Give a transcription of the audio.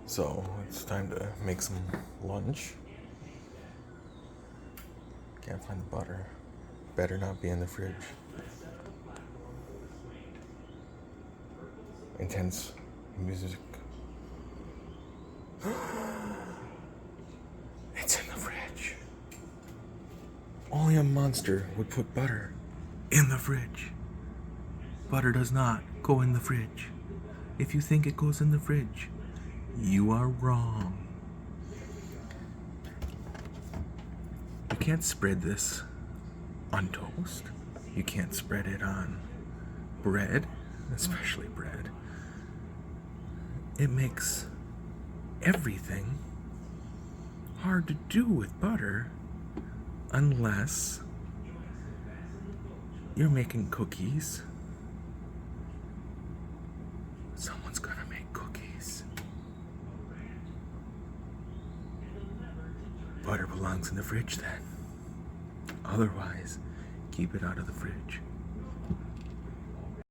So it's time to make some lunch. Can't find the butter. Better not be in the fridge. Intense music. It's in the fridge. Only a monster would put butter in the fridge. Butter does not go in the fridge. If you think it goes in the fridge, you are wrong. You can't spread this on toast. You can't spread it on bread, especially bread. It makes everything hard to do with butter unless you're making cookies. Someone's gonna make cookies. Butter belongs in the fridge then. Otherwise, keep it out of the fridge.